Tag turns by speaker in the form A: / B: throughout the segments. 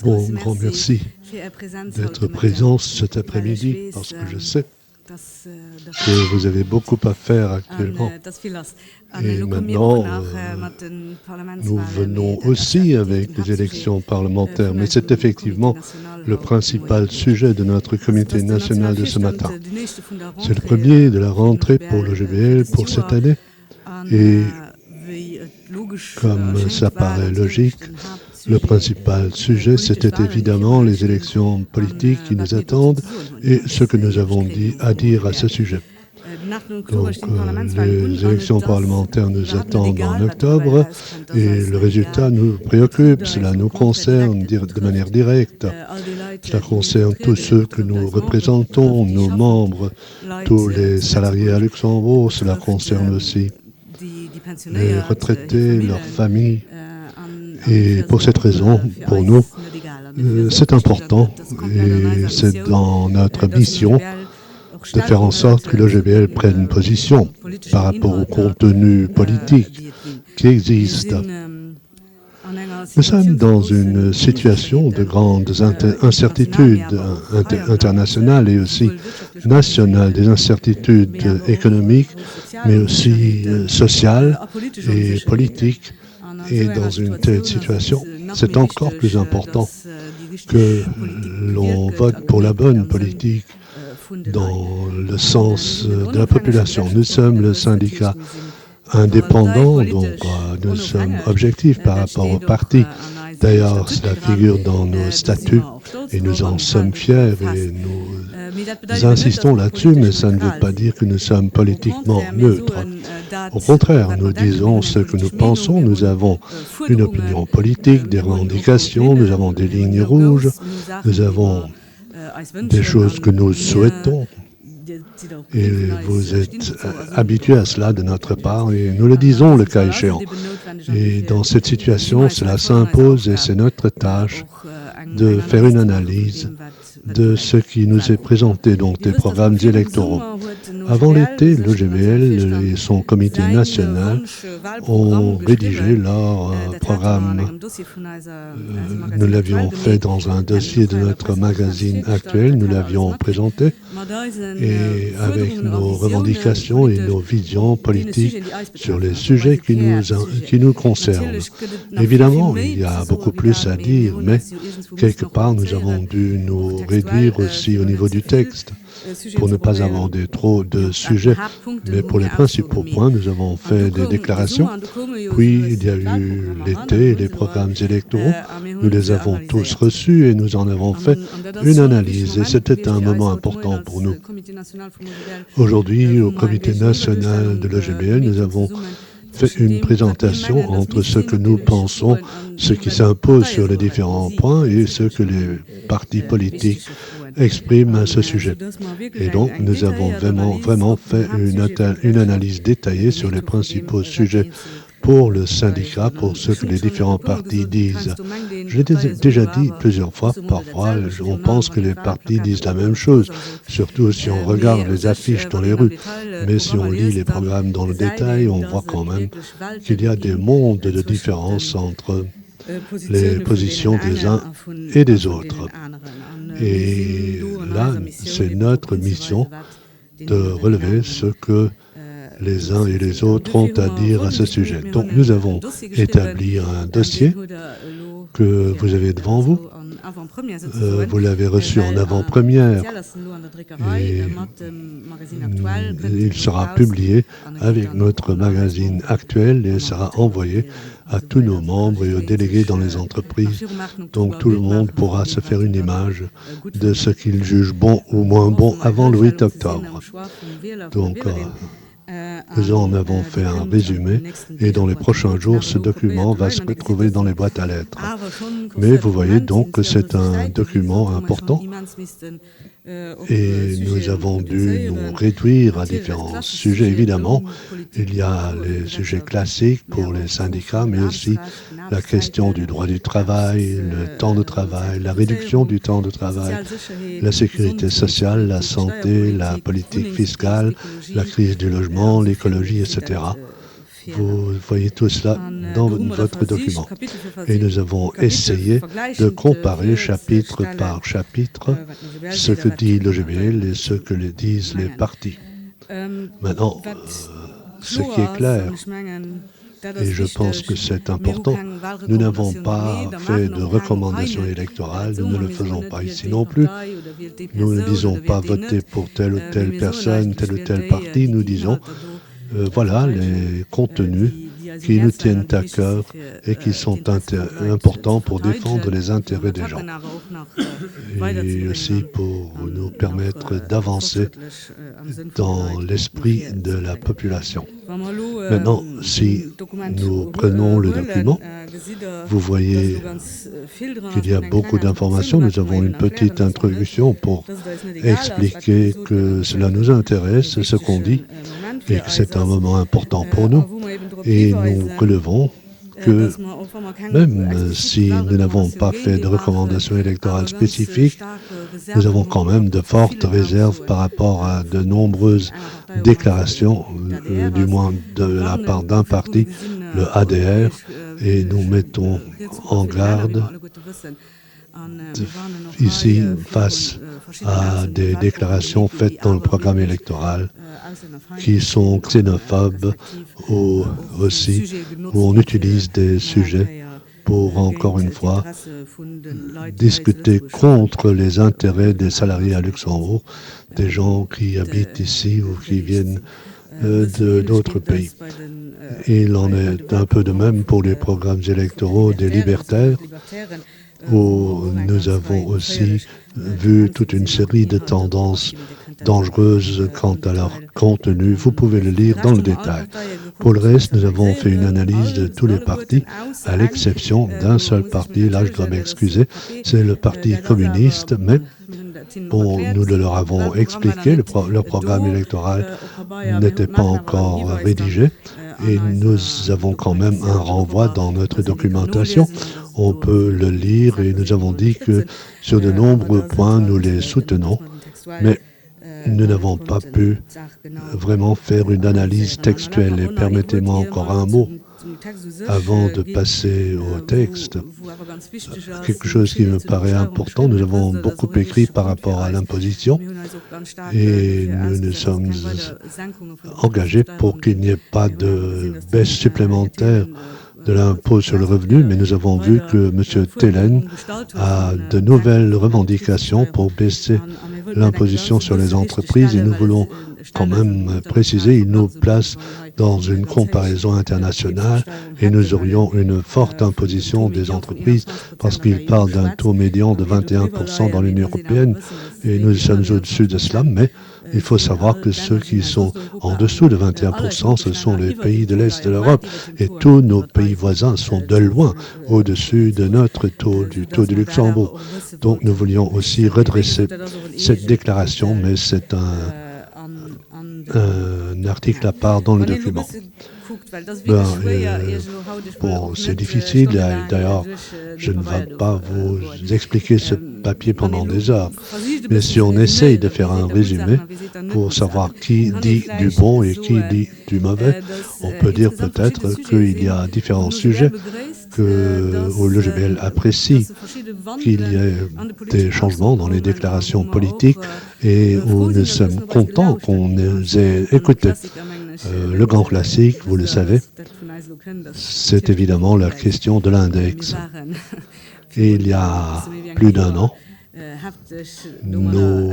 A: Bon, grand merci d'être présent cet après-midi, parce que je sais que vous avez beaucoup à faire actuellement. Et maintenant, nous venons aussi avec les élections parlementaires, mais c'est effectivement le principal sujet de notre comité national de ce matin. C'est le premier de la rentrée pour le GBL pour cette année, et comme ça paraît logique, le principal sujet, c'était évidemment les élections politiques qui nous attendent et ce que nous avons à dire à ce sujet. Donc, les élections parlementaires nous attendent en octobre et le résultat nous préoccupe. Cela nous concerne de manière directe. Cela concerne tous ceux que nous représentons, nos membres, tous les salariés à Luxembourg. Cela concerne aussi les retraités, leurs familles. Et pour cette raison, pour nous, c'est important et c'est dans notre mission de faire en sorte que le GBL prenne une position par rapport au contenu politique qui existe. Nous sommes dans une situation de grandes incertitudes internationales et aussi nationales, des incertitudes économiques, mais aussi sociales et politiques. Et dans une telle situation, c'est encore plus important que l'on vote pour la bonne politique dans le sens de la population. Nous sommes le syndicat indépendant, donc nous sommes objectifs par rapport aux partis. D'ailleurs, cela figure dans nos statuts et nous en sommes fiers et nous insistons là-dessus, mais ça ne veut pas dire que nous sommes politiquement neutres. Au contraire, nous disons ce que nous pensons, nous avons une opinion politique, des revendications, nous avons des lignes rouges, nous avons des choses que nous souhaitons. Et vous êtes habitués à cela de notre part et nous le disons le cas échéant. Et dans cette situation, cela s'impose et c'est notre tâche de faire une analyse de ce qui nous est présenté, donc des programmes électoraux. Avant l'été, le GBL et son comité national ont rédigé leur programme. Nous l'avions fait dans un dossier de notre magazine actuel, nous l'avions présenté, et avec nos revendications et nos visions politiques sur les sujets qui nous concernent. Évidemment, il y a beaucoup plus à dire, mais quelque part, nous avons dû nous réduire aussi au niveau du texte pour ne pas aborder trop de sujets. Mais pour les principaux points, nous avons fait des déclarations. Puis, il y a eu l'été et les programmes électoraux. Nous les avons tous reçus et nous en avons fait une analyse. Et c'était un moment important pour nous. Aujourd'hui, au comité national de l'EGBL, nous avons fait une présentation entre ce que nous pensons, ce qui s'impose sur les différents points et ce que les partis politiques expriment à ce sujet. Et donc, nous avons vraiment fait une analyse détaillée sur les principaux sujets pour le syndicat, pour ce que les différents partis disent. Je l'ai déjà dit plusieurs fois, parfois on pense que les partis disent la même chose, surtout si on regarde les affiches dans les rues. Mais si on lit les programmes dans le détail, on voit quand même qu'il y a des mondes de différence entre les positions des uns et des autres. Et là, c'est notre mission de relever ce que les uns et les autres ont à dire à ce sujet. Donc, nous avons établi un dossier que vous avez devant vous. Vous l'avez reçu en avant-première et il sera publié avec notre magazine actuel et sera envoyé à tous nos membres et aux délégués dans les entreprises. Donc tout le monde pourra se faire une image de ce qu'il juge bon ou moins bon avant le 8 octobre. Donc, nous en avons fait un résumé et dans les prochains jours, ce document va se retrouver dans les boîtes à lettres. Mais vous voyez donc que c'est un document important et nous avons dû nous réduire à différents sujets. Évidemment, il y a les sujets classiques pour les syndicats, mais aussi la question du droit du travail, le temps de travail, la réduction du temps de travail, la sécurité sociale, la santé, la politique fiscale, la crise du logement, l'écologie, etc. Vous voyez tout cela dans votre document. Et nous avons essayé de comparer chapitre par chapitre ce que dit l'OGBL et ce que disent les partis. Maintenant, ce qui est clair, et je pense que c'est important, nous n'avons pas fait de recommandations électorales, nous ne le faisons pas ici non plus. Nous ne disons pas voter pour telle ou telle personne, tel ou tel parti, nous disons voilà les contenus qui nous tiennent à cœur et qui sont importants pour défendre les intérêts des gens et aussi pour nous permettre d'avancer dans l'esprit de la population. Maintenant, si nous prenons le document, vous voyez qu'il y a beaucoup d'informations. Nous avons une petite introduction pour expliquer que cela nous intéresse, ce qu'on dit, et que c'est un moment important pour nous. Et nous relevons que même si nous n'avons pas fait de recommandations électorales spécifiques, nous avons quand même de fortes réserves par rapport à de nombreuses déclarations, du moins de la part d'un parti, le ADR, et nous mettons en garde ici face à des déclarations faites dans le programme électoral qui sont xénophobes ou aussi où on utilise des sujets pour, encore une fois, discuter contre les intérêts des salariés à Luxembourg, des gens qui habitent ici ou qui viennent d'autres pays. Et il en est un peu de même pour les programmes électoraux des libertaires, où nous avons aussi vu toute une série de tendances dangereuses quant à leur contenu. Vous pouvez le lire dans le détail. Pour le reste, nous avons fait une analyse de tous les partis, à l'exception d'un seul parti. Là, je dois m'excuser, c'est le Parti communiste, mais bon, nous leur avons expliqué, leur programme électoral n'était pas encore rédigé, et nous avons quand même un renvoi dans notre documentation. On peut le lire et nous avons dit que sur de nombreux points, nous les soutenons, mais nous n'avons pas pu vraiment faire une analyse textuelle. Et permettez-moi encore un mot avant de passer au texte. Quelque chose qui me paraît important, nous avons beaucoup écrit par rapport à l'imposition et nous nous sommes engagés pour qu'il n'y ait pas de baisse supplémentaire de l'impôt sur le revenu, mais nous avons vu que M. Telen a de nouvelles revendications pour baisser l'imposition sur les entreprises et nous voulons quand même préciser, il nous place dans une comparaison internationale et nous aurions une forte imposition des entreprises parce qu'il parle d'un taux médian de 21% dans l'Union européenne et nous sommes au-dessus de cela, mais il faut savoir que ceux qui sont en dessous de 21%, ce sont les pays de l'Est de l'Europe et tous nos pays voisins sont de loin au-dessus de notre taux, du taux du Luxembourg. Donc nous voulions aussi redresser cette déclaration, mais c'est un article à part dans le document. Bon, c'est difficile, d'ailleurs, je ne vais pas vous expliquer ce papier pendant des heures, mais si on essaye de faire un résumé pour savoir qui dit du bon et qui dit du mauvais, on peut dire peut-être qu'il y a différents sujets où le GBL apprécie qu'il y ait des changements dans les déclarations politiques et où nous sommes contents qu'on nous ait écoutés. Le grand classique, vous le savez, c'est évidemment la question de l'index. Et il y a plus d'un an, nous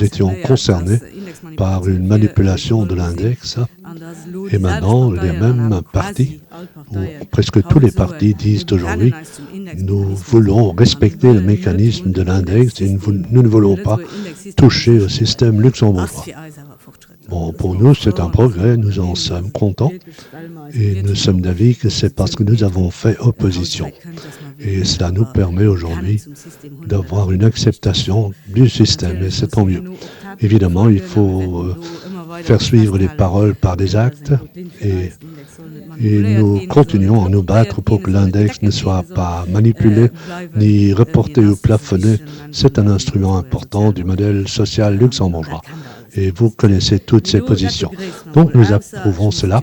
A: étions concernés par une manipulation de l'index et maintenant les mêmes partis, ou presque tous les partis disent aujourd'hui nous voulons respecter le mécanisme de l'index et nous ne voulons pas toucher au système luxembourgeois. Bon, pour nous, c'est un progrès, nous en sommes contents et nous sommes d'avis que c'est parce que nous avons fait opposition. Et cela nous permet aujourd'hui d'avoir une acceptation du système et c'est tant mieux. Évidemment, il faut faire suivre les paroles par des actes et nous continuons à nous battre pour que l'index ne soit pas manipulé ni reporté ou plafonné. C'est un instrument important du modèle social luxembourgeois. Et vous connaissez toutes ces positions. Donc nous approuvons cela,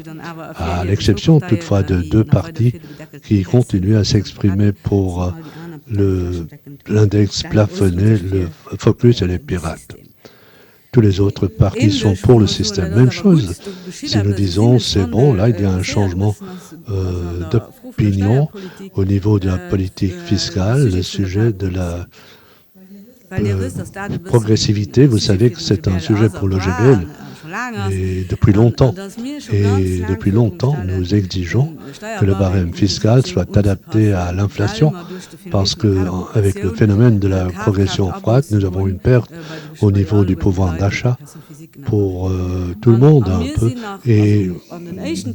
A: à l'exception toutefois de 2 partis qui continuent à s'exprimer pour l'index plafonné, le Focus et les Pirates. Tous les autres partis sont pour le système. Même chose, si nous disons, c'est bon, là, il y a un changement d'opinion au niveau de la politique fiscale, le sujet de la progressivité, vous savez que c'est un sujet pour l'OGBL, et depuis longtemps. Et depuis longtemps, nous exigeons que le barème fiscal soit adapté à l'inflation, parce qu'avec le phénomène de la progression froide, nous avons une perte au niveau du pouvoir d'achat pour tout le monde un peu. Et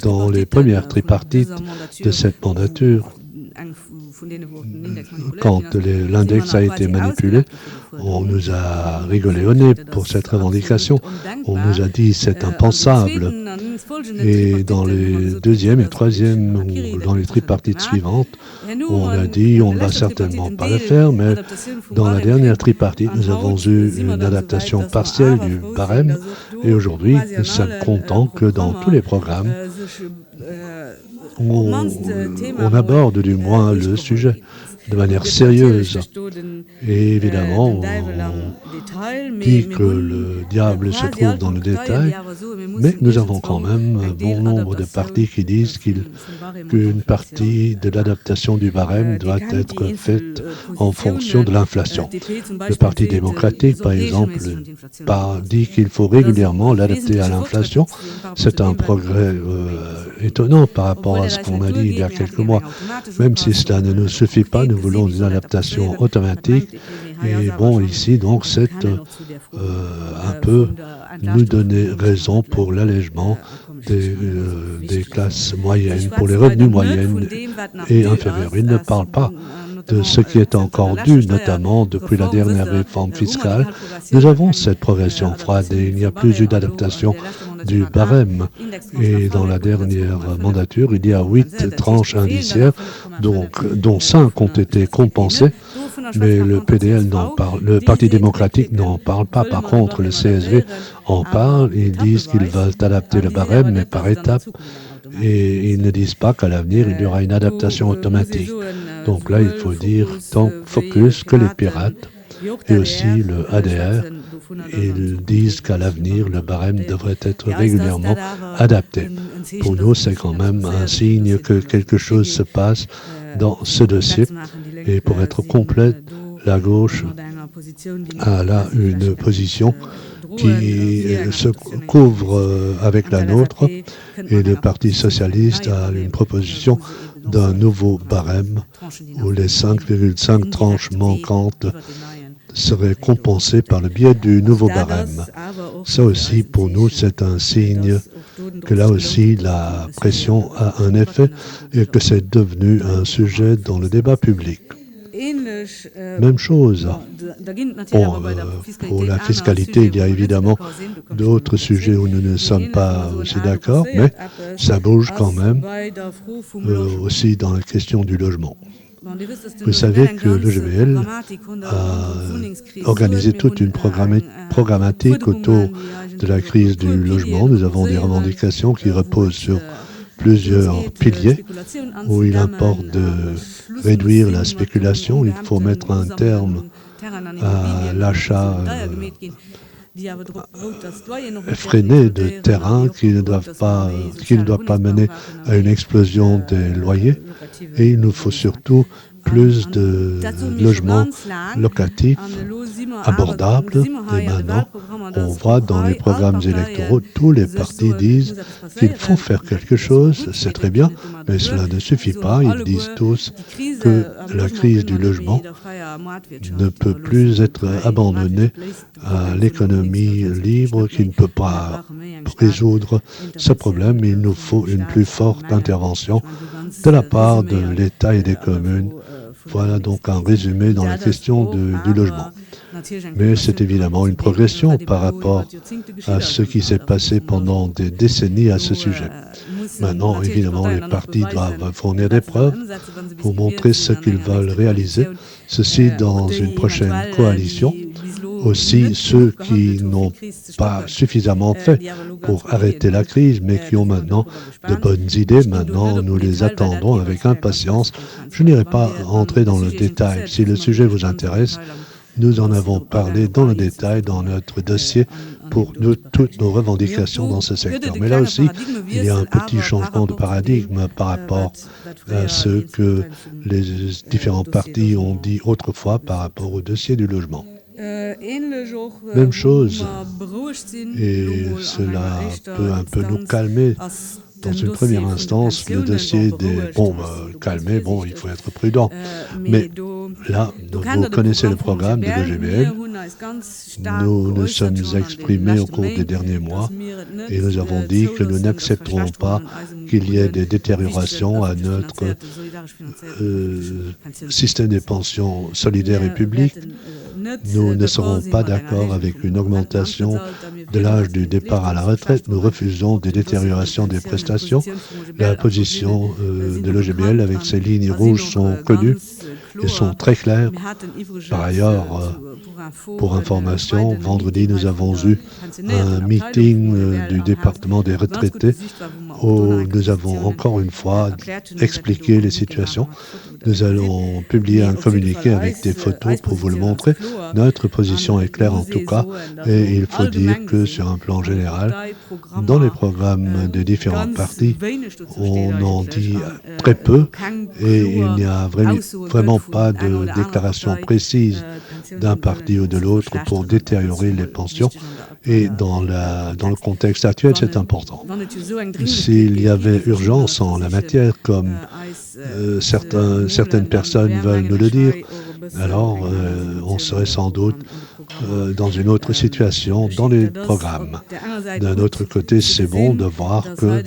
A: dans les premières tripartites de cette mandature, quand l'index a été manipulé, on nous a rigolé au nez pour cette revendication. On nous a dit c'est impensable. Et dans les deuxième et troisième, ou dans les tripartites suivantes, on a dit on ne va certainement pas le faire, mais dans la dernière tripartite, nous avons eu une adaptation partielle du barème. Et aujourd'hui, nous sommes contents que dans tous les programmes, on aborde du moins le sujet de manière sérieuse. Et évidemment, on dit que le diable se trouve dans le détail, mais nous avons quand même un bon nombre de partis qui disent qu'une partie de l'adaptation du barème doit être faite en fonction de l'inflation. Le Parti démocratique, par exemple, dit qu'il faut régulièrement l'adapter à l'inflation. C'est un progrès étonnant par rapport à ce qu'on a dit il y a quelques mois. Même si cela ne nous suffit pas, nous voulons une adaptation automatique. Et bon, ici, donc, c'est un peu nous donner raison pour l'allègement des classes moyennes, pour les revenus moyennes et inférieurs. Il ne parle pas de ce qui est encore dû, notamment depuis la dernière réforme fiscale. Nous avons cette progression froide et il n'y a plus eu d'adaptation du barème. Et dans la dernière mandature, il y a 8 tranches indiciaires, dont 5 ont été compensées, mais le PDL n'en parle, le Parti démocratique n'en parle pas. Par contre, le CSV en parle. Ils disent qu'ils veulent adapter le barème, mais par étapes. Et ils ne disent pas qu'à l'avenir, il y aura une adaptation automatique. Donc là, il faut dire tant Focus que les pirates et aussi le ADR. Ils disent qu'à l'avenir, le barème devrait être régulièrement adapté. Pour nous, c'est quand même un signe que quelque chose se passe dans ce dossier. Et pour être complète, la gauche a là une position qui se couvre avec la nôtre et le Parti socialiste a une proposition d'un nouveau barème où les 5,5 tranches manquantes seraient compensées par le biais du nouveau barème. Ça aussi, pour nous, c'est un signe que là aussi, la pression a un effet et que c'est devenu un sujet dans le débat public. Même chose. Pour la fiscalité, il y a évidemment d'autres sujets où nous ne sommes pas aussi d'accord, mais ça bouge quand même aussi dans la question du logement. Vous savez que l'OGBL a organisé toute une programmatique autour de la crise du logement. Nous avons des revendications qui reposent sur plusieurs piliers où il importe de réduire la spéculation. Il faut mettre un terme à l'achat effréné de terrains qui ne doivent pas mener à une explosion des loyers. Et il nous faut surtout plus de logements locatifs abordables. Et maintenant, on voit dans les programmes électoraux, tous les partis disent qu'il faut faire quelque chose, c'est très bien, mais cela ne suffit pas. Ils disent tous que la crise du logement ne peut plus être abandonnée à l'économie libre qui ne peut pas résoudre ce problème. Il nous faut une plus forte intervention de la part de l'État et des communes. Voilà donc un résumé dans la question du logement. Mais c'est évidemment une progression par rapport à ce qui s'est passé pendant des décennies à ce sujet. Maintenant, évidemment, les partis doivent fournir des preuves pour montrer ce qu'ils veulent réaliser, ceci dans une prochaine coalition aussi ceux qui n'ont pas suffisamment fait pour arrêter la crise, mais qui ont maintenant de bonnes idées. Maintenant, nous les attendons avec impatience. Je n'irai pas entrer dans le détail. Si le sujet vous intéresse, nous en avons parlé dans le détail dans notre dossier pour toutes nos revendications dans ce secteur. Mais là aussi, il y a un petit changement de paradigme par rapport à ce que les différents partis ont dit autrefois par rapport au dossier du logement. Même chose, et cela peut un peu nous calmer. Dans une première instance, le dossier des... calmer, il faut être prudent. Mais là, vous connaissez le programme de l'EGBL. Nous nous sommes exprimés au cours des derniers mois et nous avons dit que nous n'accepterons pas qu'il y ait des détériorations à notre système des pensions solidaires et publiques. Nous ne serons pas d'accord avec une augmentation de l'âge du départ à la retraite. Nous refusons des détériorations des prestations. La position de l'EGBL avec ses lignes rouges sont connues et sont très claires. Par ailleurs, pour information, vendredi, nous avons eu un meeting du département des retraités où nous avons encore une fois expliqué les situations. Nous allons publier un communiqué avec des photos pour vous le montrer. Notre position est claire en tout cas, et il faut dire que sur un plan général, dans les programmes des différents partis, on en dit très peu et il n'y a vraiment pas de déclaration précise d'un parti ou de l'autre pour détériorer les pensions. Et dans le contexte actuel, c'est important. S'il y avait urgence en la matière, comme certaines personnes veulent nous le dire, alors on serait sans doute dans une autre situation dans les programmes. D'un autre côté, c'est bon de voir que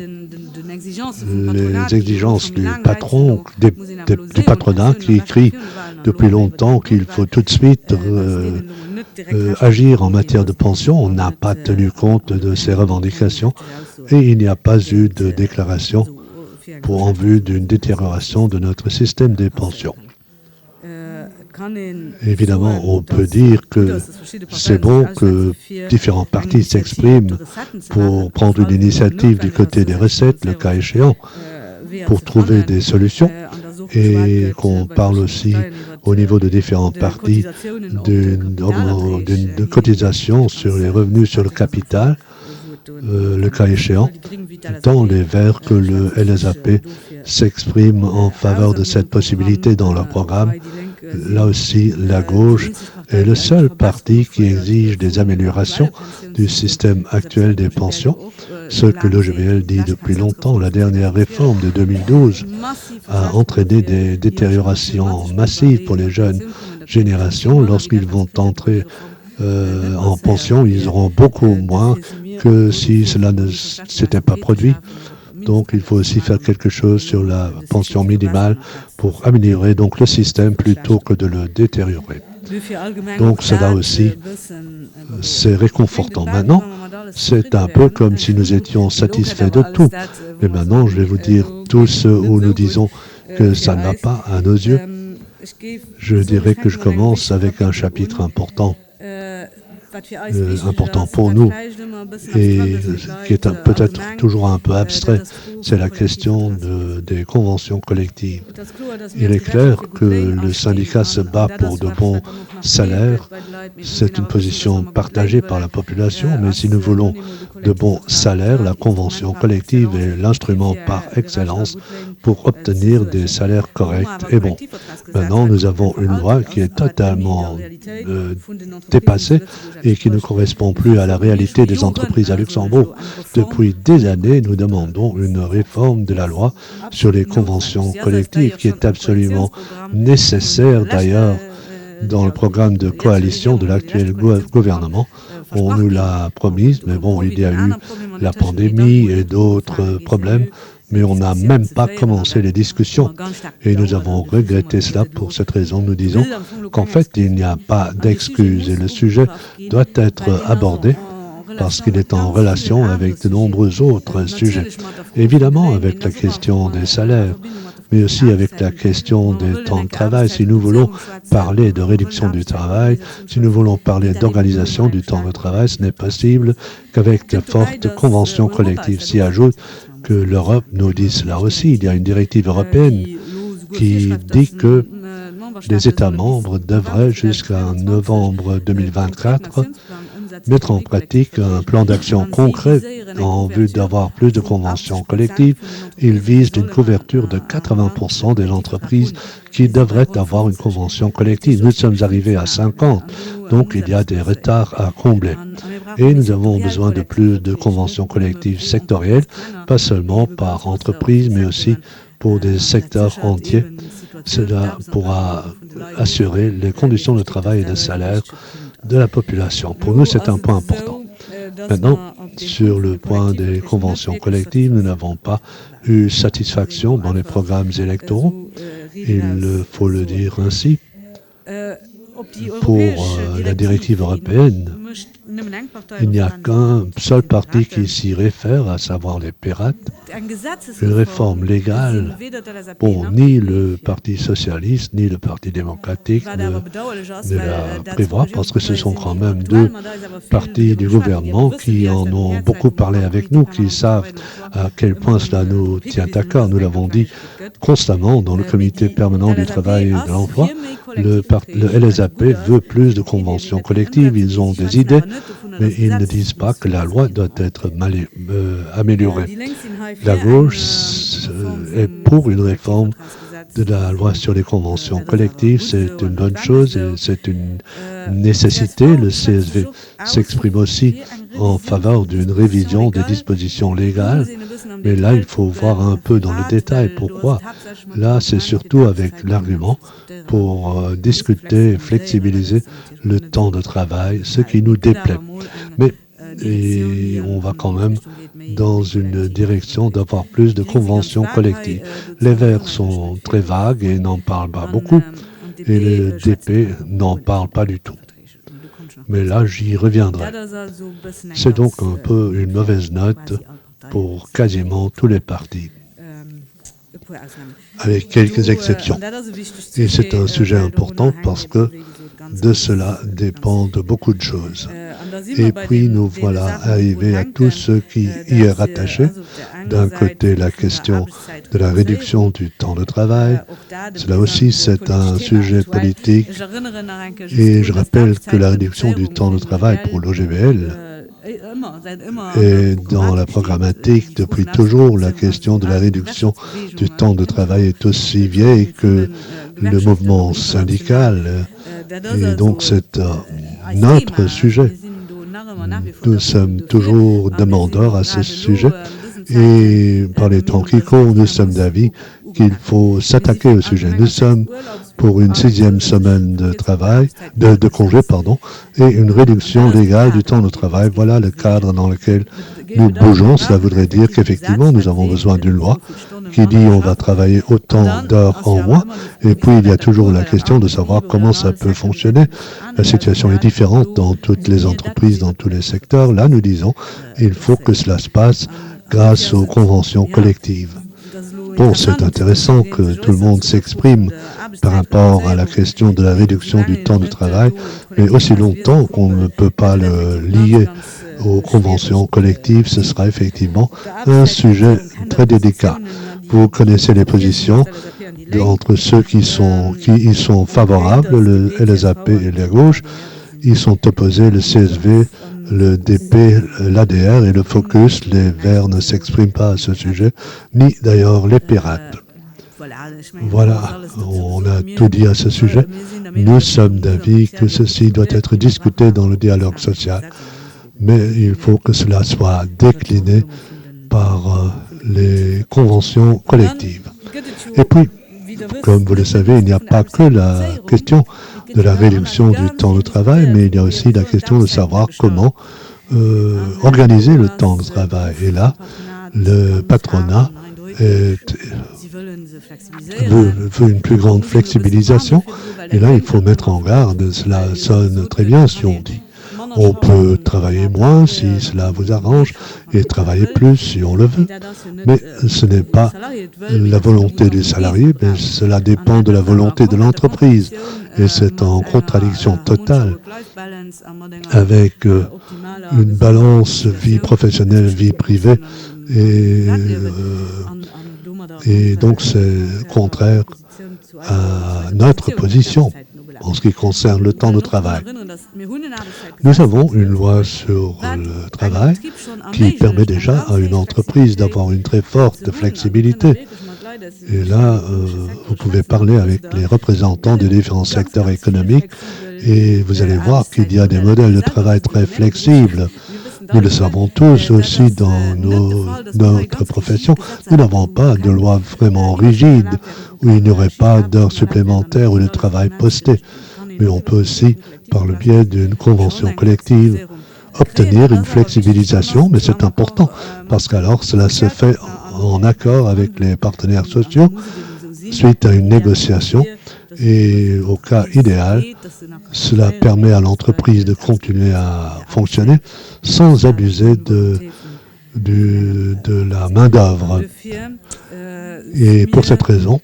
A: les exigences du patron, du patronat qui écrit depuis longtemps qu'il faut tout de suite agir en matière de pension, on n'a pas tenu compte de ces revendications et il n'y a pas eu de déclaration en vue d'une détérioration de notre système des pensions. Évidemment, on peut dire que c'est bon que différents partis s'expriment pour prendre une initiative du côté des recettes, le cas échéant, pour trouver des solutions, et qu'on parle aussi au niveau de différents partis d'une cotisation sur les revenus sur le capital, le cas échéant, tant les Verts que le LSAP s'expriment en faveur de cette possibilité dans leur programme. Là aussi, la gauche est le seul parti qui exige des améliorations du système actuel des pensions, ce que l'EGBL dit depuis longtemps. La dernière réforme de 2012 a entraîné des détériorations massives pour les jeunes générations. Lorsqu'ils vont entrer en pension, ils auront beaucoup moins que si cela ne s'était pas produit. Donc, il faut aussi faire quelque chose sur la pension minimale pour améliorer donc le système plutôt que de le détériorer. Donc, cela aussi, c'est réconfortant. Maintenant, c'est un peu comme si nous étions satisfaits de tout. Mais maintenant, je vais vous dire tout ce où nous disons que ça ne va pas à nos yeux. Je dirais que je commence avec un chapitre important pour nous et qui est peut-être toujours un peu abstrait, c'est la question des conventions collectives. Il est clair que le syndicat se bat pour de bons salaires, c'est une position partagée par la population, mais si nous voulons de bons salaires, la convention collective est l'instrument par excellence pour obtenir des salaires corrects et bons. Maintenant, nous avons une loi qui est totalement dépassée et qui ne correspond plus à la réalité des entreprises à Luxembourg. Depuis des années, nous demandons une réforme de la loi sur les conventions collectives qui est absolument nécessaire d'ailleurs dans le programme de coalition de l'actuel gouvernement. On nous l'a promise, mais bon, il y a eu la pandémie et d'autres problèmes, mais on n'a même pas commencé les discussions. Et nous avons regretté cela. Pour cette raison, nous disons qu'en fait, il n'y a pas d'excuses et le sujet doit être abordé parce qu'il est en relation avec de nombreux autres sujets. Évidemment, avec la question des salaires, mais aussi avec la question des temps de travail. Si nous voulons parler de réduction du travail, si nous voulons parler d'organisation du temps de travail, ce n'est possible qu'avec de fortes conventions collectives. S'y ajoute que l'Europe nous dit cela aussi. Il y a une directive européenne qui dit que les États membres devraient, jusqu'à novembre 2024, mettre en pratique un plan d'action concret en vue d'avoir plus de conventions collectives. Il vise une couverture de 80% des entreprises qui devraient avoir une convention collective. Nous sommes arrivés à 50, donc il y a des retards à combler. Et nous avons besoin de plus de conventions collectives sectorielles, pas seulement par entreprise, mais aussi pour des secteurs entiers. Cela pourra assurer les conditions de travail et de salaire de la population. Pour nous, c'est un point important. Maintenant, sur le point des conventions collectives, nous n'avons pas eu satisfaction dans les programmes électoraux. Il faut le dire ainsi. Pour la directive européenne, il n'y a qu'un seul parti qui s'y réfère, à savoir les pirates. Une réforme légale, ni le Parti socialiste, ni le Parti démocratique ne la prévoient, parce que ce sont quand même deux partis du gouvernement qui en ont beaucoup parlé avec nous, qui savent à quel point cela nous tient à cœur. Nous l'avons dit constamment dans le comité permanent du travail et de l'emploi. Le LSAP veut plus de conventions collectives, ils ont des idées, mais ils ne disent pas que la loi doit être améliorée. La gauche est pour une réforme de la loi sur les conventions collectives. C'est une bonne chose et c'est une nécessité. Le CSV s'exprime aussi en faveur d'une révision des dispositions légales. Mais là, il faut voir un peu dans le détail pourquoi. Là, c'est surtout avec l'argument pour discuter et flexibiliser le temps de travail, ce qui nous déplaît. Mais on va quand même dans une direction d'avoir plus de conventions collectives. Les Verts sont très vagues et n'en parlent pas beaucoup, et le DP n'en parle pas du tout. Mais là, j'y reviendrai. C'est donc un peu une mauvaise note pour quasiment tous les partis, avec quelques exceptions. Et c'est un sujet important parce que de cela dépendent beaucoup de choses. Et puis nous voilà arrivés à tout ce qui y est rattaché. D'un côté, la question de la réduction du temps de travail. Cela aussi, c'est un sujet politique. Et je rappelle que la réduction du temps de travail pour l'OGVL est dans la programmatique depuis toujours. La question de la réduction du temps de travail est aussi vieille que le mouvement syndical. Et donc, c'est notre sujet. Nous sommes toujours demandeurs à ce sujet. Et par les temps qui courent, nous sommes d'avis qu'il faut s'attaquer au sujet. Nous sommes pour une 6e semaine de travail, de congé, et une réduction légale du temps de travail. Voilà le cadre dans lequel nous bougeons. Cela voudrait dire qu'effectivement, nous avons besoin d'une loi qui dit on va travailler autant d'heures en mois. Et puis, il y a toujours la question de savoir comment ça peut fonctionner. La situation est différente dans toutes les entreprises, dans tous les secteurs. Là, nous disons, il faut que cela se passe grâce aux conventions collectives. Bon, c'est intéressant que tout le monde s'exprime par rapport à la question de la réduction du temps de travail, mais aussi longtemps qu'on ne peut pas le lier aux conventions collectives, ce sera effectivement un sujet très délicat. Vous connaissez les positions entre ceux qui y sont favorables, le LSAP et la gauche. Ils sont opposés, le CSV, le DP, l'ADR et le Focus. Les Verts ne s'expriment pas à ce sujet, ni d'ailleurs les pirates. Voilà, on a tout dit à ce sujet. Nous sommes d'avis que ceci doit être discuté dans le dialogue social, mais il faut que cela soit décliné par les conventions collectives. Et puis, comme vous le savez, il n'y a pas que la question de la réduction du temps de travail, mais il y a aussi la question de savoir comment organiser le temps de travail. Et là, le patronat veut une plus grande flexibilisation. Et là, il faut mettre en garde, cela sonne très bien si on dit On peut travailler moins si cela vous arrange et travailler plus si on le veut. Mais ce n'est pas la volonté des salariés, mais cela dépend de la volonté de l'entreprise. Et c'est en contradiction totale avec une balance vie professionnelle, vie privée. Et donc c'est contraire à notre position en ce qui concerne le temps de travail. Nous avons une loi sur le travail qui permet déjà à une entreprise d'avoir une très forte flexibilité. Et là, vous pouvez parler avec les représentants des différents secteurs économiques et vous allez voir qu'il y a des modèles de travail très flexibles. Nous le savons tous aussi dans notre profession. Nous n'avons pas de loi vraiment rigide où il n'y aurait pas d'heures supplémentaires ou de travail posté. Mais on peut aussi, par le biais d'une convention collective, obtenir une flexibilisation, mais c'est important parce qu'alors cela se fait en accord avec les partenaires sociaux suite à une négociation et au cas idéal, cela permet à l'entreprise de continuer à fonctionner sans abuser de la main-d'œuvre. Et pour cette raison,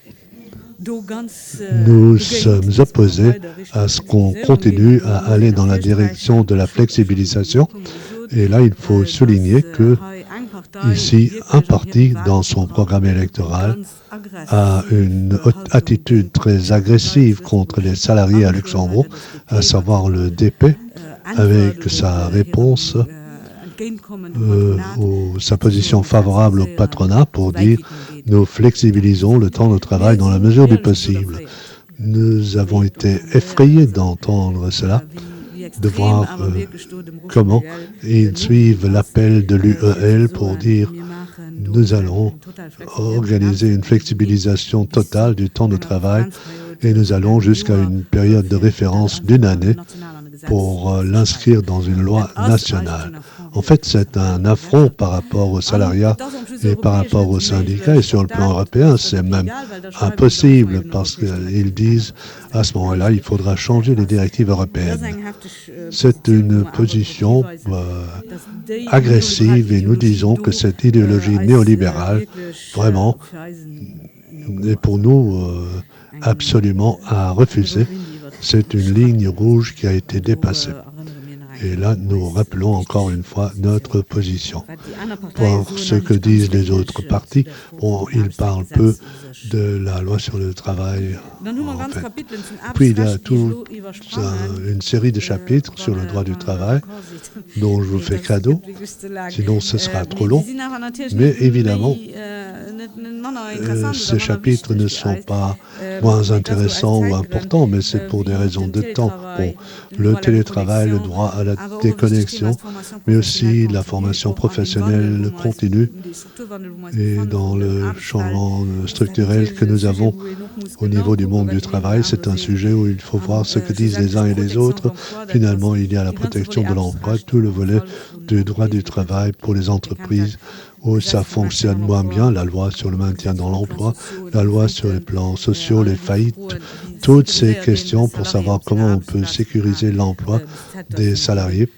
A: nous sommes opposés à ce qu'on continue à aller dans la direction de la flexibilisation. Et là, il faut souligner que ici, un parti, dans son programme électoral, a une attitude très agressive contre les salariés à Luxembourg, à savoir le DP, avec sa réponse sa position favorable au patronat pour dire « nous flexibilisons le temps de travail dans la mesure du possible ». Nous avons été effrayés d'entendre cela, de voir comment ils suivent l'appel de l'UEL pour dire « nous allons organiser une flexibilisation totale du temps de travail et nous allons jusqu'à une période de référence d'une année pour l'inscrire dans une loi nationale ». En fait, c'est un affront par rapport aux salariats et par rapport aux syndicats. Et sur le plan européen, c'est même impossible parce qu'ils disent à ce moment-là, il faudra changer les directives européennes. C'est une position agressive et nous disons que cette idéologie néolibérale, vraiment, est pour nous absolument à refuser. C'est une ligne rouge qui a été dépassée. Et là, nous rappelons encore une fois notre position. Pour ce que disent les autres partis, bon, ils parlent peu de la loi sur le travail, en fait. Puis il y a toute une série de chapitres sur le droit du travail dont je vous fais cadeau, sinon ce sera trop long. Mais évidemment, ces chapitres ne sont pas moins intéressants ou importants, mais c'est pour des raisons de temps. Bon, le télétravail, le droit à la déconnexion, mais aussi la formation professionnelle continue et dans le changement structurel que nous avons au niveau du monde du travail. C'est un sujet où il faut voir ce que disent les uns et les autres. Finalement, il y a la protection de l'emploi, tout le volet du droit du travail pour les entreprises où ça fonctionne moins bien, la loi sur le maintien dans l'emploi, la loi sur les plans sociaux, les faillites, toutes ces questions pour savoir comment on peut sécuriser l'emploi des salariés,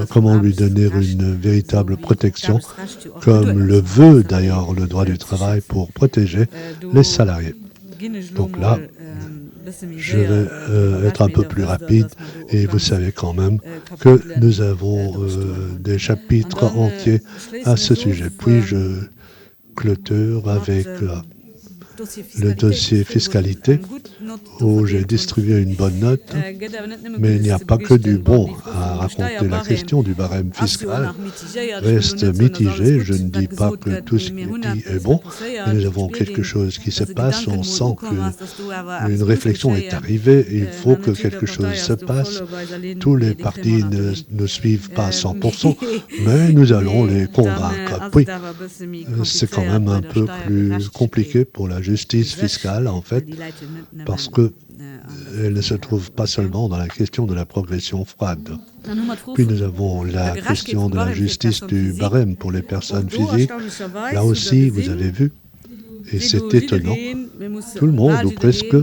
A: comment lui donner une véritable protection, comme le veut d'ailleurs le droit du travail pour protéger les salariés. Donc là, je vais être un peu plus rapide et vous savez quand même que nous avons des chapitres entiers à ce sujet. Puis je clôture avec le dossier fiscalité où j'ai distribué une bonne note, mais il n'y a pas que du bon à raconter. La question du barème fiscal reste mitigée. Je ne dis pas que tout ce qui est dit est bon, mais nous avons quelque chose qui se passe. On sent qu'une réflexion est arrivée. Il faut que quelque chose se passe. Tous les partis ne suivent pas à 100%, mais nous allons les convaincre. Oui, c'est quand même un peu plus compliqué pour la justice fiscale, en fait, parce qu'elle ne se trouve pas seulement dans la question de la progression froide. Puis nous avons la question de la justice du barème pour les personnes physiques. Là aussi, vous avez vu, Et c'est étonnant. Tout le monde, ou presque,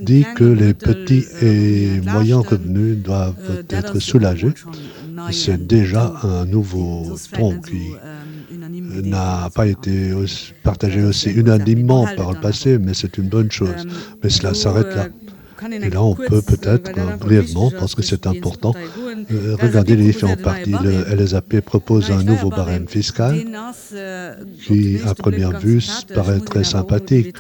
A: dit que les petits et moyens revenus doivent être soulagés. C'est déjà un nouveau ton qui n'a pas été partagé aussi unanimement par le passé, mais c'est une bonne chose. Mais cela s'arrête là. Et là, on peut peut-être brièvement, parce que c'est important, regarder les différents partis. Le LSAP propose un nouveau barème fiscal qui, à première vue, paraît très sympathique.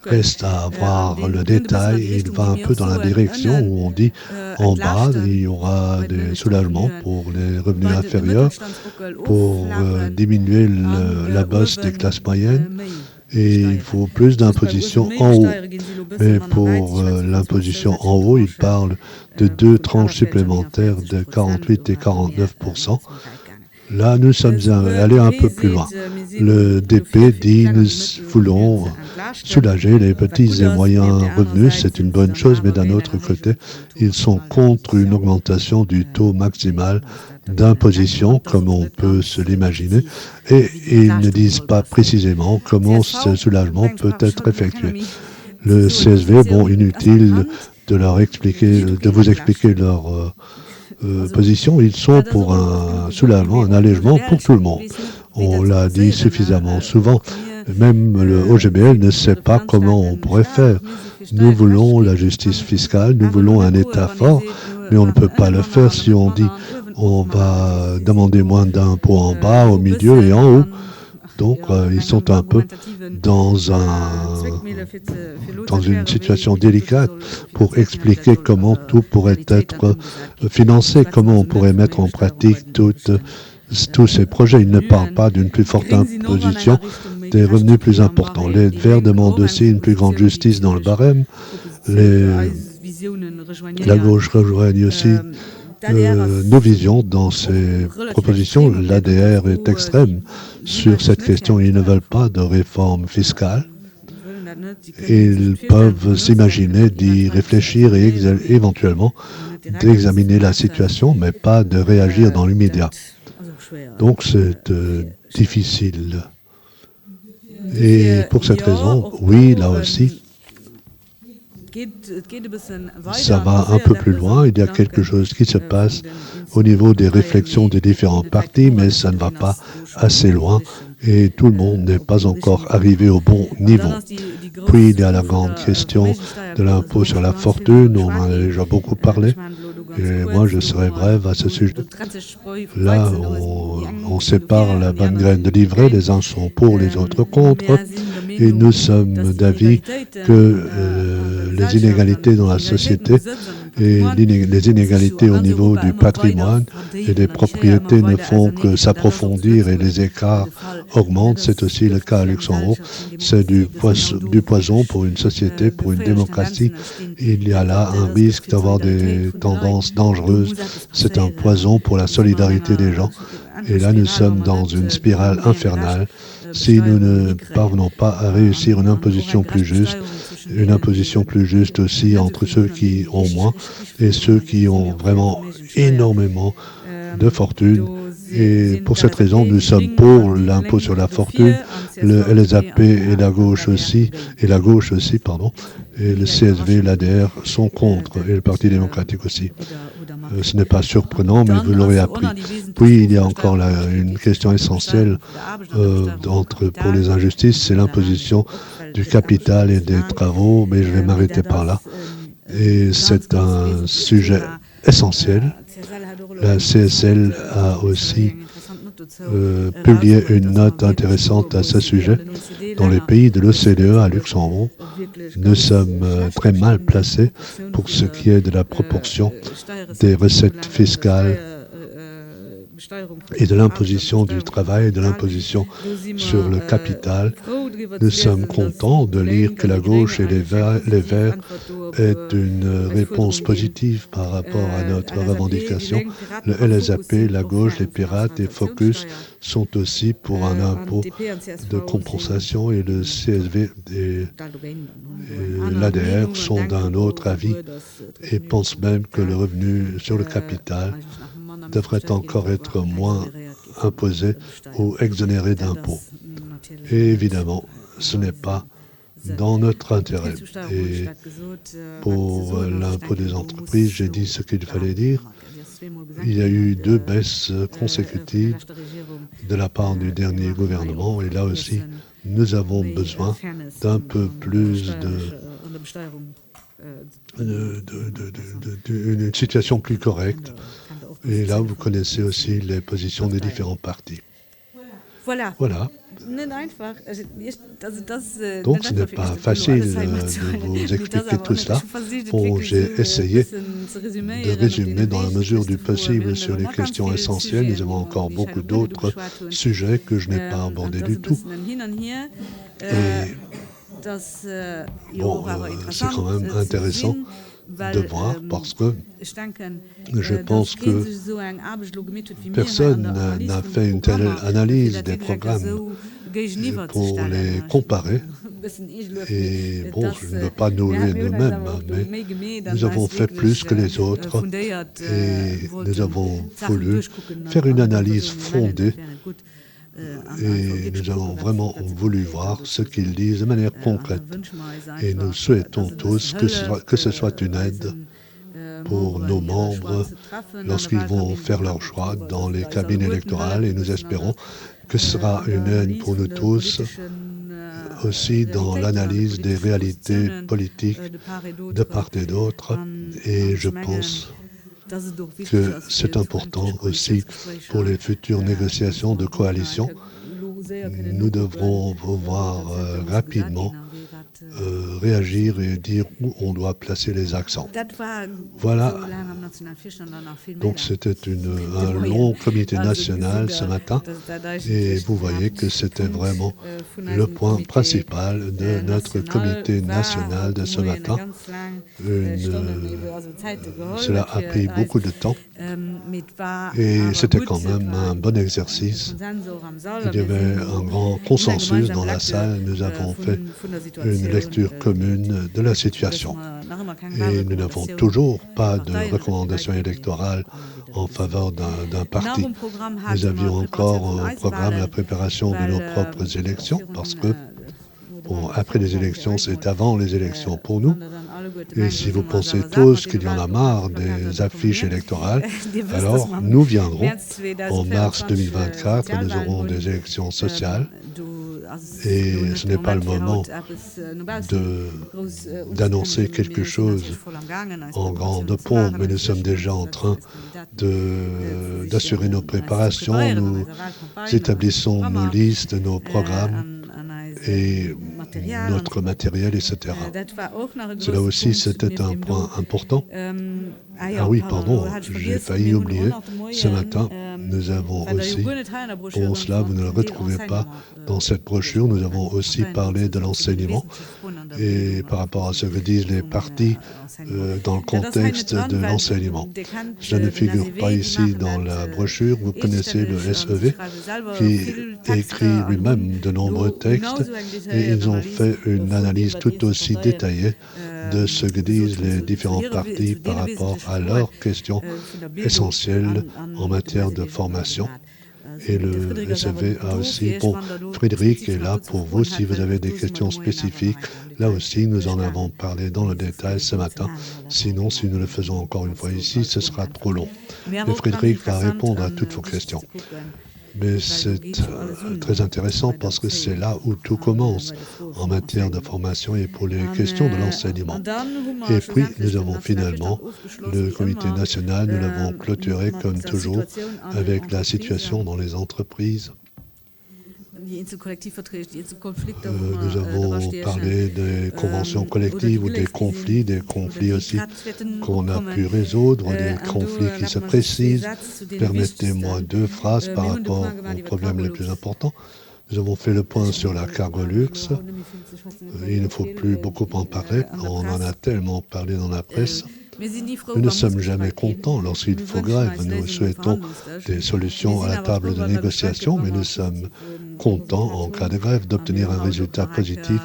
A: Reste à voir le détail. Il va un peu dans la direction où on dit en bas, il y aura des soulagements pour les revenus inférieurs, pour diminuer la bosse des classes moyennes. Et il faut plus d'imposition en haut. Mais pour l'imposition en haut, il parle de 2 tranches supplémentaires de 48 et 49%. Là, nous sommes allés un peu plus loin. Le DP dit nous voulons soulager les petits et moyens revenus. C'est une bonne chose, mais d'un autre côté, ils sont contre une augmentation du taux maximal d'imposition, comme on peut se l'imaginer, et ils ne disent pas précisément comment ce soulagement peut être effectué. Le CSV, bon, inutile de leur expliquer, de vous expliquer leur position, ils sont pour un soulagement, un allègement pour tout le monde. On l'a dit suffisamment souvent. Même le OGBL ne sait pas comment on pourrait faire. Nous voulons la justice fiscale, nous voulons un État fort, mais on ne peut pas le faire si on dit on va demander moins d'impôts en bas, au milieu et en haut. Donc, ils sont un peu dans une situation délicate pour expliquer comment tout pourrait être financé, comment on pourrait mettre en pratique tous ces projets. Ils ne parlent pas d'une plus forte imposition, des revenus plus importants. Les Verts demandent aussi une plus grande justice dans le barème. La gauche rejoigne aussi nos visions dans ces propositions. L'ADR est extrême sur cette question. Ils ne veulent pas de réforme fiscale. Ils peuvent s'imaginer d'y réfléchir et éventuellement d'examiner la situation, mais pas de réagir dans l'immédiat. Donc c'est difficile. Et pour cette raison, oui, là aussi, ça va un peu plus loin. Il y a quelque chose qui se passe au niveau des réflexions des différents partis, mais ça ne va pas assez loin et tout le monde n'est pas encore arrivé au bon niveau. Puis il y a la grande question de l'impôt sur la fortune, on en a déjà beaucoup parlé, et moi je serai brève à ce sujet. Là, on sépare la bonne graine de l'ivraie, les uns sont pour, les autres contre, et nous sommes d'avis que les inégalités dans la société et les inégalités au niveau du patrimoine et des propriétés ne font que s'approfondir et les écarts augmentent. C'est aussi le cas à Luxembourg. C'est du poison pour une société, pour une démocratie. Il y a là un risque d'avoir des tendances dangereuses. C'est un poison pour la solidarité des gens. Et là, nous sommes dans une spirale infernale. Si nous ne parvenons pas à réussir une imposition plus juste aussi entre ceux qui ont moins et ceux qui ont vraiment énormément de fortune. Et pour cette raison, nous sommes pour l'impôt sur la fortune, le LSAP et la gauche aussi, et le CSV, l'ADR sont contre, et le Parti démocratique aussi. Ce n'est pas surprenant, mais vous l'aurez appris. Puis, il y a encore une question essentielle pour les injustices, c'est l'imposition du capital et des travaux, mais je vais m'arrêter par là. Et c'est un sujet essentiel. La CSL a aussi publié une note intéressante à ce sujet. Dans les pays de l'OCDE à Luxembourg, nous sommes très mal placés pour ce qui est de la proportion des recettes fiscales et de l'imposition du travail et de l'imposition sur le capital. Nous sommes contents de lire que la gauche et les Verts aient une réponse positive par rapport à notre revendication. Le LSAP, la gauche, les Pirates et Focus sont aussi pour un impôt de compensation et le CSV et l'ADR sont d'un autre avis et pensent même que le revenu sur le capital devrait encore être moins imposé ou exonéré d'impôts. Et évidemment, ce n'est pas dans notre intérêt. Et pour l'impôt des entreprises, j'ai dit ce qu'il fallait dire. Il y a eu 2 baisses consécutives de la part du dernier gouvernement. Et là aussi, nous avons besoin d'un peu plus d'une situation plus correcte. Et là, vous connaissez aussi les positions des différents partis. Voilà. Donc, ce n'est pas facile de vous expliquer tout cela. Bon, j'ai essayé de résumer dans la mesure du possible sur les questions essentielles. Nous avons encore beaucoup d'autres sujets que je n'ai pas abordés du tout. Et bon, c'est quand même intéressant de voir parce que je pense que personne n'a fait une telle analyse des programmes pour les comparer. Et bon, je ne veux pas nous louer nous-mêmes, mais nous avons fait plus que les autres et nous avons voulu faire une analyse fondée et nous avons vraiment voulu voir ce qu'ils disent de manière concrète. Et nous souhaitons tous que ce soit une aide pour nos membres lorsqu'ils vont faire leur choix dans les cabines électorales et nous espérons que ce sera une aide pour nous tous aussi dans l'analyse des réalités politiques de part et d'autre. Et je pense que c'est important aussi pour les futures négociations de coalition. Nous devrons voir rapidement réagir et dire où on doit placer les accents. Voilà. Donc c'était un long comité national ce matin et vous voyez que c'était vraiment le point principal de notre comité national de ce matin. Cela a pris beaucoup de temps et c'était quand même un bon exercice. Il y avait un grand consensus dans la salle. Nous avons fait une lecture commune de la situation. Et nous n'avons toujours pas de recommandation électorale en faveur d'un parti. Nous avions encore au programme la préparation de nos propres élections parce que bon, après les élections, c'est avant les élections pour nous. Et si vous pensez tous qu'il y en a marre des affiches électorales, alors nous viendrons en mars 2024, nous aurons des élections sociales. Et ce n'est pas le moment d'annoncer quelque chose en grande pompe, mais nous sommes déjà en train d'assurer nos préparations. Nous établissons nos listes, nos programmes et notre matériel, etc. Cela aussi, c'était un point important. Ah oui, pardon, j'ai failli oublier. Ce matin, nous avons aussi, pour cela, vous ne le retrouvez pas dans cette brochure, nous avons aussi parlé de l'enseignement et par rapport à ce que disent les partis dans le contexte de l'enseignement. Cela ne figure pas ici dans la brochure. Vous connaissez le SEV qui écrit lui-même de nombreux textes et ils ont fait une analyse tout aussi détaillée de ce que disent les différents partis par rapport à leurs questions essentielles en matière de formation. Et le SEV a aussi, bon, Frédéric est là pour vous si vous avez des questions spécifiques. Là aussi, nous en avons parlé dans le détail ce matin. Sinon, si nous le faisons encore une fois ici, ce sera trop long. Mais Frédéric va répondre à toutes vos questions. Mais c'est très intéressant parce que c'est là où tout commence en matière de formation et pour les questions de l'enseignement. Et puis, nous avons finalement le comité national, nous l'avons clôturé comme toujours avec la situation dans les entreprises. Nous avons parlé des conventions collectives ou des conflits aussi qu'on a pu résoudre, des conflits qui se précisent. Permettez-moi 2 phrases par rapport aux problèmes les plus importants. Nous avons fait le point sur la Cargolux. Il ne faut plus beaucoup en parler. On en a tellement parlé dans la presse. Nous ne sommes jamais contents lorsqu'il faut grève. Nous souhaitons des solutions à la table de négociation, mais nous sommes contents en cas de grève d'obtenir un résultat positif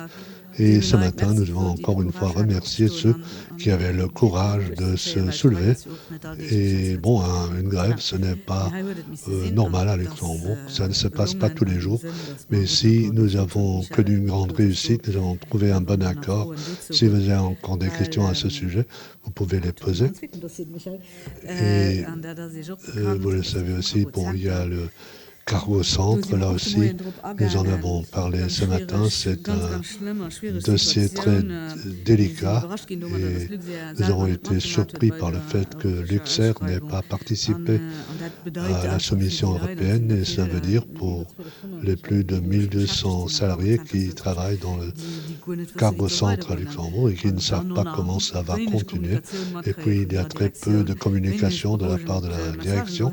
A: Et ce matin, nous devons encore une fois remercier ceux qui avaient le courage de se soulever. Et bon, une grève, ce n'est pas normal à Luxembourg, ça ne se passe pas tous les jours. Mais ici, nous avons que d'une grande réussite, nous avons trouvé un bon accord. Si vous avez encore des questions à ce sujet, vous pouvez les poser. Et vous le savez aussi, bon, il y a le Cargo Centre, là aussi, nous en avons parlé ce matin, c'est un dossier très délicat et nous avons été surpris par le fait que Luxer n'ait pas participé à la soumission européenne et ça veut dire pour les plus de 1200 salariés qui travaillent dans le Cargo Centre à Luxembourg et qui ne savent pas comment ça va continuer. Et puis il y a très peu de communication de la part de la direction,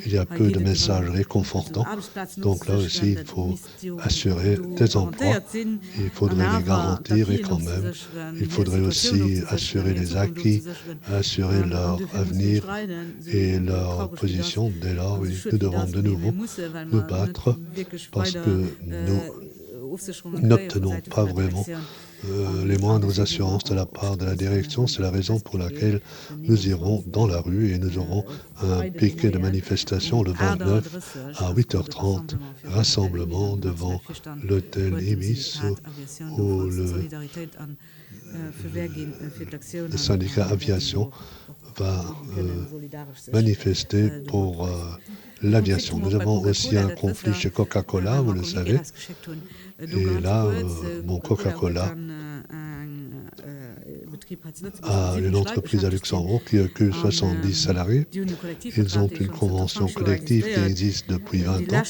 A: il y a peu de messages réconfortants. Donc là aussi, il faut assurer des emplois, il faudrait les garantir et quand même, il faudrait aussi assurer les acquis, assurer leur avenir et leur position. Dès lors, nous devons de nouveau nous battre parce que nous n'obtenons pas vraiment les moindres assurances de la part de la direction. C'est la raison pour laquelle nous irons dans la rue et nous aurons un piquet de manifestation le 29 à 8h30, rassemblement devant l'hôtel Ibis où le syndicat aviation va manifester pour l'aviation. Nous avons aussi un conflit chez Coca-Cola, vous le savez. Et là, Coca-Cola a une entreprise à Luxembourg qui occupe 70 salariés. Ils ont une convention collective qui existe depuis 20 ans.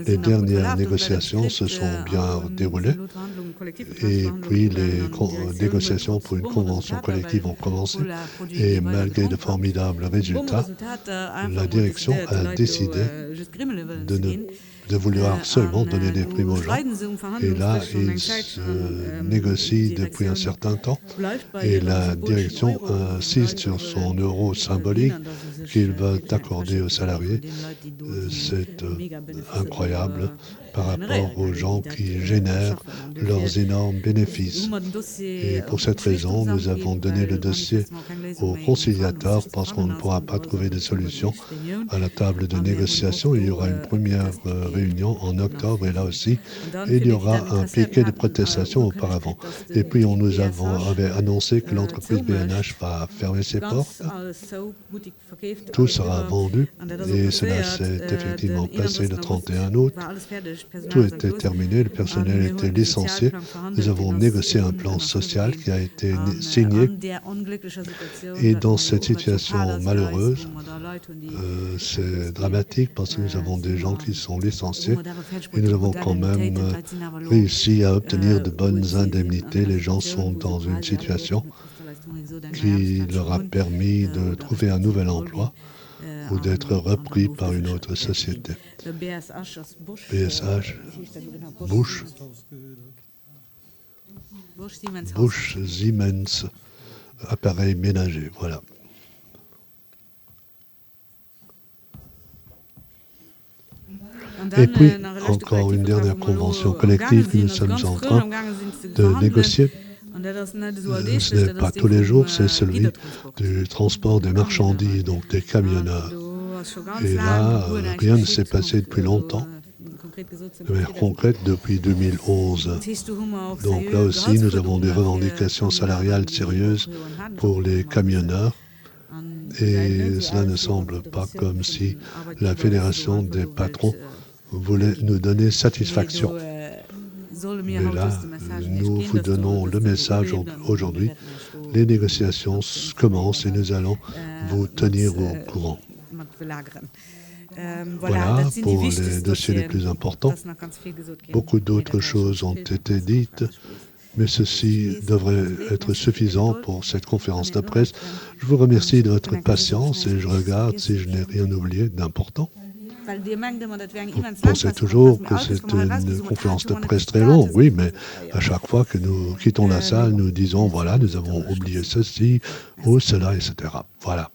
A: Les dernières négociations se sont bien déroulées. Et puis, les négociations pour une convention collective ont commencé. Et malgré de formidables résultats, la direction a décidé de vouloir seulement donner des primes aux gens. Et là, ils se négocient depuis un certain temps. Et la direction insiste sur son euro symbolique qu'ils veulent accorder aux salariés. C'est incroyable par rapport aux gens qui génèrent leurs énormes bénéfices. Et pour cette raison, nous avons donné le dossier au conciliateur parce qu'on ne pourra pas trouver de solution à la table de négociation. Il y aura une première réunion en octobre et là aussi, il y aura un piquet de protestation auparavant. Et puis, nous avait annoncé que l'entreprise BNH va fermer ses portes. Tout sera vendu et cela s'est effectivement passé le 31 août. Tout était terminé, le personnel était licencié. Nous avons négocié un plan social qui a été signé. Et dans cette situation malheureuse, c'est dramatique parce que nous avons des gens qui sont licenciés et nous avons quand même réussi à obtenir de bonnes indemnités. Les gens sont dans une situation qui leur a permis de trouver un nouvel emploi ou d'être repris par une autre société. BSH, Bush Siemens, appareil ménager, voilà. Et puis, encore une dernière convention collective que nous sommes en train de négocier. Ce n'est pas tous les jours, c'est celui du transport des marchandises, donc des camionneurs. Et là, rien ne s'est passé depuis longtemps, de manière concrète depuis 2011. Donc là aussi, nous avons des revendications salariales sérieuses pour les camionneurs. Et cela ne semble pas comme si la Fédération des patrons voulait nous donner satisfaction. Mais là, nous vous donnons le message aujourd'hui. Les négociations commencent et nous allons vous tenir au courant. Voilà pour les dossiers les plus importants. Beaucoup d'autres choses ont été dites, mais ceci devrait être suffisant pour cette conférence de presse. Je vous remercie de votre patience et je regarde si je n'ai rien oublié d'important. Vous pensez toujours que c'est une conférence de presse très longue, oui, mais à chaque fois que nous quittons la salle, nous disons, voilà, nous avons oublié ceci ou cela, etc. Voilà.